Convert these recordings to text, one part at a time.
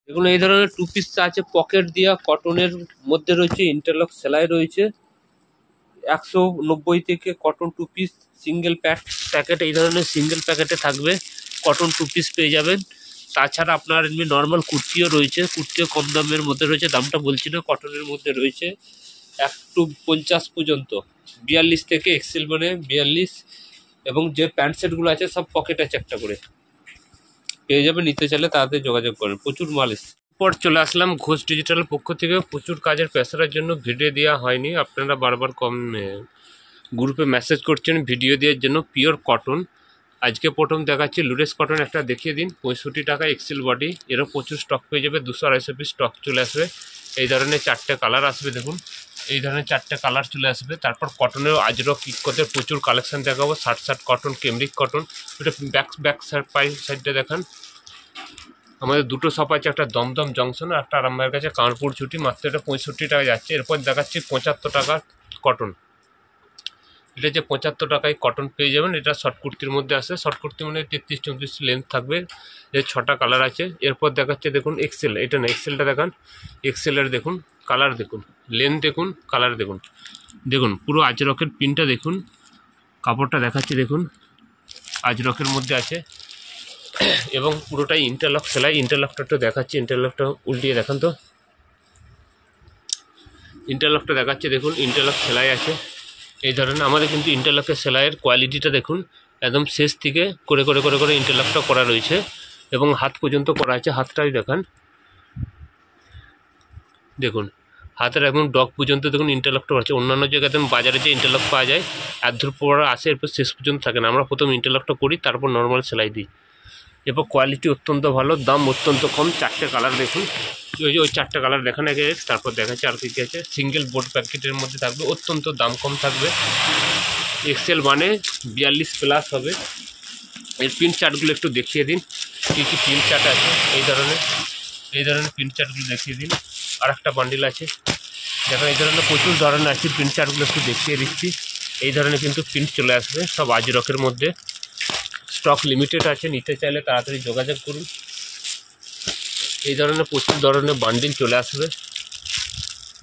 দেখুন এই ধরনের টু পিস আছে পকেট দেওয়া কটনের মধ্যে রয়েছে, ইন্টারলক সেলাই রয়েছে। 190 থেকে cotton two piece single packet এই ধরনের সিঙ্গেল প্যাকেটে থাকবে, কটন টু পিস পেয়ে যাবেন। তাছাড়া আপনার এমনি নর্মাল কুর্তিও রয়েছে, কুর্তিও কম দামের মধ্যে রয়েছে, দামটা বলছি না, কটনের মধ্যে রয়েছে 1 to 50 পর্যন্ত, 42 থেকে এক্সেল মানে 42। এবং যে প্যান্ট সেটগুলো আছে সব পকেট আছে একটা করে, পেয়ে যাবে। নিতে চাইলে তাড়াতাড়ি যোগাযোগ করেন, প্রচুর মাল এসছে। পর চলে আসলাম ঘোষ ডিজিটাল পক্ষ থেকে। প্রচুর কাজের প্রেসারের জন্য ভিডিও দেওয়া হয়নি, আপনারা বারবার গ্রুপে মেসেজ করছেন ভিডিও দেওয়ার জন্য। পিওর কটন আজকে প্রথম দেখাচ্ছি, লুরেস কটন একটা দেখিয়ে দিন। 65 টাকা এক্সেল বডি, এরও প্রচুর স্টক পেয়ে যাবে, 200-250 পিস স্টক চলে আসবে। এই ধরনের 4টে কালার আসবে, দেখুন এই ধরনের 4টে কালার চলে আসবে। তারপর কটনেও আজরক ইকোদের প্রচুর কালেকশন দেখাবো, শার্ট কটন, কেমরিক কটন। এটা ব্যাক সাইডটা দেখান। আমাদের দুটো শপ আছে, একটা দমদম জংশন আর একটা আরামবাগের কাছে কানপুর ছুটি। মাত্র এটা 65 টাকা যাচ্ছে। এরপর দেখাচ্ছি 75 টাকা কটন। এটা যে 75 টাকায় কটন পেয়ে যাবেন। এটা শর্ট কুর্তির মধ্যে আসে, শর্ট কুর্তি মানে 33-34 লেন্থ থাকবে। এর 6টা কালার আছে। এরপর দেখাচ্ছে দেখুন এক্সেল, এটা না এক্সেলটা দেখান। এক্সেলের দেখুন কালার, দেখুন লেন্থ, দেখুন কালার, দেখুন দেখুন পুরো আজরকের পিনটা দেখুন, কাপড়টা দেখাচ্ছি দেখুন আজরকের মধ্যে আছে এবং পুরোটাই ইন্টারলক সেলাই। ইন্টারলকটা একটু দেখাচ্ছি, ইন্টারলকটা উল্টিয়ে দেখান তো। ইন্টারলকটা দেখাচ্ছে দেখুন, ইন্টারলক সেলাই আছে এই ধরনের। আমাদের কিন্তু ইন্টারলকের সেলাইয়ের কোয়ালিটিটা দেখুন, একদম শেষ থেকে করে করে করে করে ইন্টারলকটা করা রয়েছে এবং হাত পর্যন্ত করা আছে। হাতটাই দেখান, দেখুন হাতের একদম ডগ পর্যন্ত দেখুন ইন্টারলকটা আছে। অন্যান্য জায়গায় একদম বাজারে যে ইন্টারলক পাওয়া যায় এর পর আসে, এরপর শেষ পর্যন্ত থাকে না। আমরা প্রথম ইন্টারলকটা করি, তারপর নর্মাল সেলাই দিই। এরপর কোয়ালিটি অত্যন্ত ভালো, দাম অত্যন্ত কম। 4টে কালার দেখুন, ওই 4টে কালার দেখান আগে, তারপর দেখাচ্ছি আর কী কী আছে। সিঙ্গেল বোর্ড প্যাকেটের মধ্যে থাকবে, অত্যন্ত দাম কম থাকবে। এক্সেল মানে 42+ হবে। এর প্রিন্ট চার্টগুলো একটু দেখিয়ে দিন, কী কী প্রিন্ট চার্ট আছে। এই ধরনের প্রিন্ট চার্টগুলো দেখিয়ে দিন। আর একটা বান্ডিল আছে দেখুন, এই ধরনের প্রচুর ধরনের আছে। প্রিন্ট চার্টগুলো একটু দেখিয়ে দিচ্ছি। এই ধরনের কিন্তু প্রিন্ট চলে আসবে, সব আজরকের মধ্যে। স্টক লিমিটেড আছে, নিতে চাইলে তাড়াতাড়ি যোগাযোগ করুন। এই ধরনের প্রচুর ধরনের বান্ডিল চলে আসবে।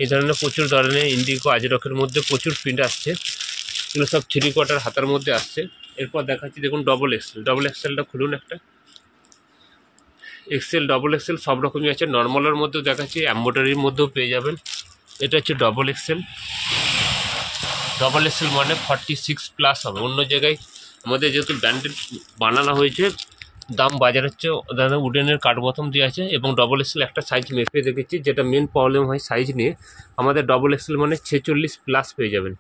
এই ধরনের প্রচুর ধরনের ইন্ডিগো আজরকের মধ্যে প্রচুর প্রিন্ট আসছে। এগুলো সব 3/4 হাতার মধ্যে আসছে। এরপর দেখাচ্ছি দেখুন ডবল এক্সেলটা খুলুন একটা। এক্সেল, ডবল এক্সেল সব রকমই আছে। নর্মালের মধ্যেও দেখাচ্ছি, এমব্রয়ডারির মধ্যেও পেয়ে যাবেন। এটা হচ্ছে ডবল এক্সেল মানে 46+ হবে। অন্য জায়গায় আমাদের যেহেতু ব্র্যান্ডেড বানানো হয়েছে, দাম বাজার হচ্ছে উডেনের কাঠ বোতাম দিয়ে আছে। এবং ডবল এক্সেল একটা সাইজ মেপে দেখেছি, যেটা মেন প্রবলেম হয় সাইজ নিয়ে। আমাদের ডবল এক্সেল মানে 46+ পেয়ে যাবেন।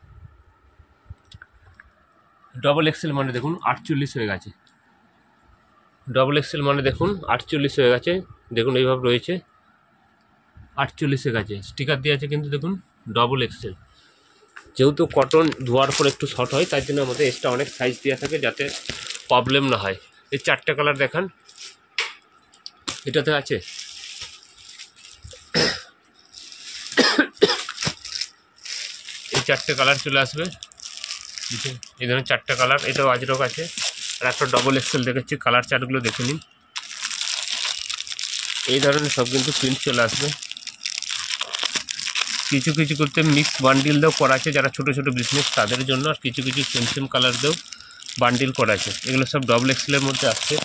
ডবল এক্সেল মানে দেখুন 48 হয়ে গেছে। ডবল এক্সেল মানে দেখুন 48 হয়ে গেছে। দেখুন এইভাবে রয়েছে, 48 গেছে, স্টিকার দিয়ে আছে কিন্তু দেখুন ডবল এক্সেল। যেহেতু কটন ধোয়ার পর একটু শর্ট হয়, তাই জন্য আমাদের এক্সট্রা অনেক সাইজ দেওয়া থাকে, যাতে প্রবলেম না হয়। এই 4টে কালার দেখান, এটাতে আছে। এই 4টে কালার চলে আসবে, এই ধরনের 4টে কালার। এটাও আজরক আছে। আর একটা ডবল এক্সেল দেখাচ্ছি, কালার চার্টগুলো দেখে নিন। এই ধরনের সব কিন্তু প্রিন্ট চলে আসবে। কিছু কিছু করতে মিক্স বান্ডিল দিয়েও করা আছে, যারা ছোটো ছোটো বিজনেস তাদের জন্য। আর কিছু কিছু সেম কালার দিয়েও বান্ডিল করা আছে। এগুলো সব ডবল এক্সেলের মধ্যে আসছে।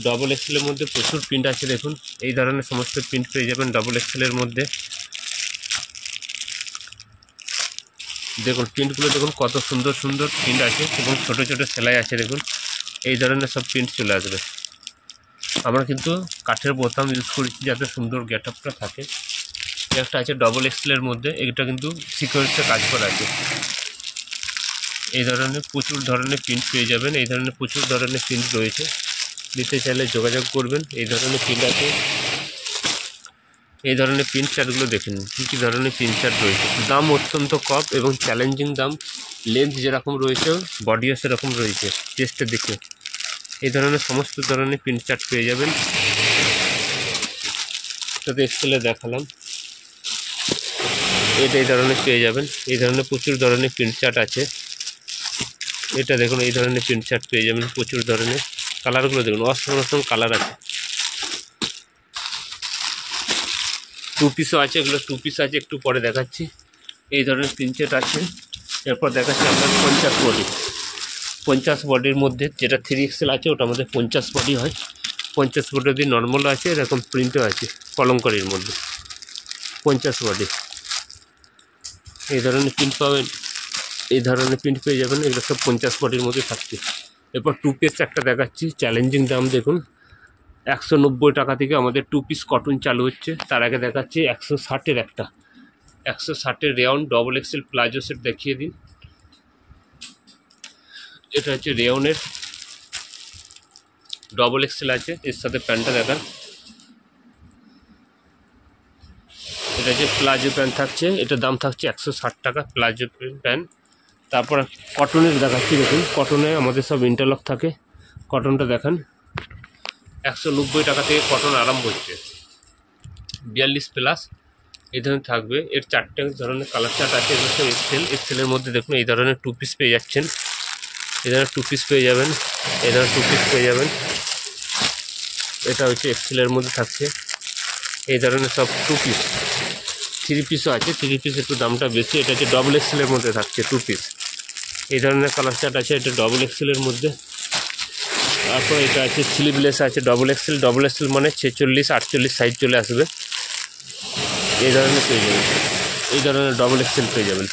ডবল এক্সেলের মধ্যে প্রচুর প্রিন্ট আছে, দেখুন এই ধরনের সমস্ত প্রিন্ট পেয়ে যাবেন ডবল এক্সেলের মধ্যে। দেখুন প্রিন্টগুলো দেখুন কত সুন্দর সুন্দর প্রিন্ট আছে এবং ছোটো ছোটো সেলাই আছে। দেখুন এই ধরনের সব প্রিন্ট চলে আসবে। আমরা কিন্তু কাঠের বোতাম ইউজ করেছি যাতে সুন্দর গেট আপটা থাকে। একটা আছে ডবল এক্সেলের মধ্যে, এটা কিন্তু সিকোয়েন্সে কাজ করা আছে। এই ধরনের প্রচুর ধরনের প্রিন্ট পেয়ে যাবেন। এই ধরনের প্রচুর ধরনের প্রিন্ট রয়েছে, নিতে চাইলে যোগাযোগ করবেন। এই ধরনের প্রিন্ট আছে। এই ধরনের প্রিন্ট চার্টগুলো দেখুন, কী কী ধরনের প্রিন্ট চার্ট রয়েছে। দাম অত্যন্ত কম এবং চ্যালেঞ্জিং দাম। লেন্থ যেরকম রয়েছে বডিও সেরকম রয়েছে, চেস্টের দিকে। এই ধরনের সমস্ত ধরনের প্রিন্ট চার্ট পেয়ে যাবেন। এটাতে এক্সেলে দেখালাম, এটা এই ধরনের পেয়ে যাবেন। এই ধরনের প্রচুর ধরনের প্রিন্ট চার্ট আছে। এটা দেখুন এই ধরনের প্রিন্ট চার্ট পেয়ে যাবেন প্রচুর ধরনের। কালারগুলো দেখুন, অসম কালার আছে। টু পিসও আছে, এগুলো টু পিস আছে, একটু পরে দেখাচ্ছি। এই ধরনের প্রিন্টেড আছে। এরপর দেখাচ্ছি আপনার 50 বডির মধ্যে যেটা 3XL আছে ওটা আমাদের 50 বডি হয়। 50 বডি যদি নর্মাল আছে, এরকম প্রিন্টও আছে কলমকারির মধ্যে 50 বডি। এই ধরনের প্রিন্ট পাবেন, এই ধরনের প্রিন্ট পেয়ে যাবেন, এগুলো সব 50 বডির মধ্যে থাকছে। এরপর টু পিস একটা দেখাচ্ছি, চ্যালেঞ্জিং দাম দেখুন, 190 টাকা থেকে আমাদের টু পিস কটন চালু হচ্ছে। তার আগে দেখাচ্ছি 160-এর একটা, 160-এর rayon double XL palazzo set দেখিয়ে দিন। এটা হচ্ছে রেয়নের ডবল এক্সেল আছে, এর সাথে প্যান্টটা দেখান। এটা হচ্ছে প্লাজো প্যান্ট থাকছে, এটার দাম থাকছে 160 টাকা প্লাজো প্যান্ট। তারপর কটনের দেখাচ্ছি, দেখুন কটনে আমাদের সব ইন্টারলক থাকে। কটনটা দেখান, 190 টাকা থেকে কটন আরম্ভ হচ্ছে, 42+। এই ধরনের থাকবে, এর 4টে ধরনের কালার চার্ট আছে। এগুলো সব এক্সেলের মধ্যে দেখুন এই ধরনের টু পিস পেয়ে যাচ্ছেন, এই ধরনের টু পিস পেয়ে যাবেন, এই ধরনের টু পিস পেয়ে যাবেন। এটা হচ্ছে এক্সেলের মধ্যে থাকছে, এই ধরনের সব টু পিস। 3 পিসও আছে, 3 পিস একটু দামটা বেশি। এটা হচ্ছে ডবল এক্সেলের মধ্যে থাকছে টু পিস। এই ধরনের কালার চার্ট আছে, এটা ডবল এক্সেলের মধ্যে। তারপর এটা আছে স্লিভলেস আছে ডবল এক্সেল। ডবল এক্সেল মানে 46-48 সাইজ চলে আসবে, এই ধরনের পেয়ে যাবেন। এই ধরনের ডবল এক্সেল পেয়ে যাবেন।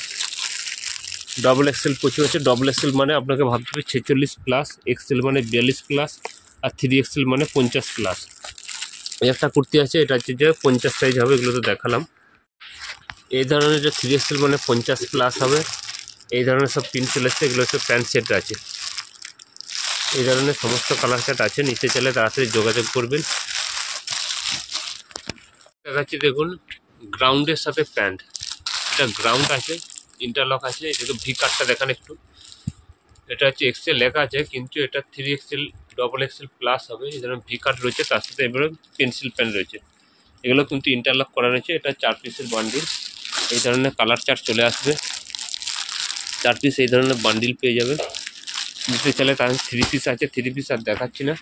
ডবল এক্সেল প্রচুর আছে। ডবল এক্সেল মানে আপনাকে ভাবতে হবে 46+, এক্সেল মানে 42+, আর 3XL মানে 50+। একটা কুর্তি আছে, এটা হচ্ছে যে 50 সাইজ হবে, এগুলো তো দেখালাম। এই ধরনের যে 3XL মানে 50+ হবে, এই ধরনের সব প্রিন্ট চলে এসছে। এগুলো হচ্ছে প্যান্ট সেট আছে, এই ধরনের সমস্ত কালার সেট আছে। নিতে চাইলে তাড়াতাড়ি যোগাযোগ করবেন। দেখাচ্ছি দেখুন গ্রাউন্ডের সাথে প্যান্ট, এটা গ্রাউন্ড আছে, ইন্টারলক আছে। এটাকে ভি কাটটা দেখান একটু। এটা হচ্ছে এক্সেল লেখা আছে, কিন্তু এটা 3XL ডবল এক্সেল প্লাস হবে। এই ধরনের ভি কাট রয়েছে, তার সাথে এবারে পেন্সিল প্যান্ট রয়েছে। এগুলো কিন্তু ইন্টারলক করা রয়েছে। এটা 4 পিসের বান্ডিল, এই ধরনের কালার চার্ট চলে আসবে। 4 পিস এই ধরনের বান্ডিল পেয়ে যাবেন। নিতে চাইলে তার 3 পিস আছে, 3 পিস আর দেখাচ্ছি না।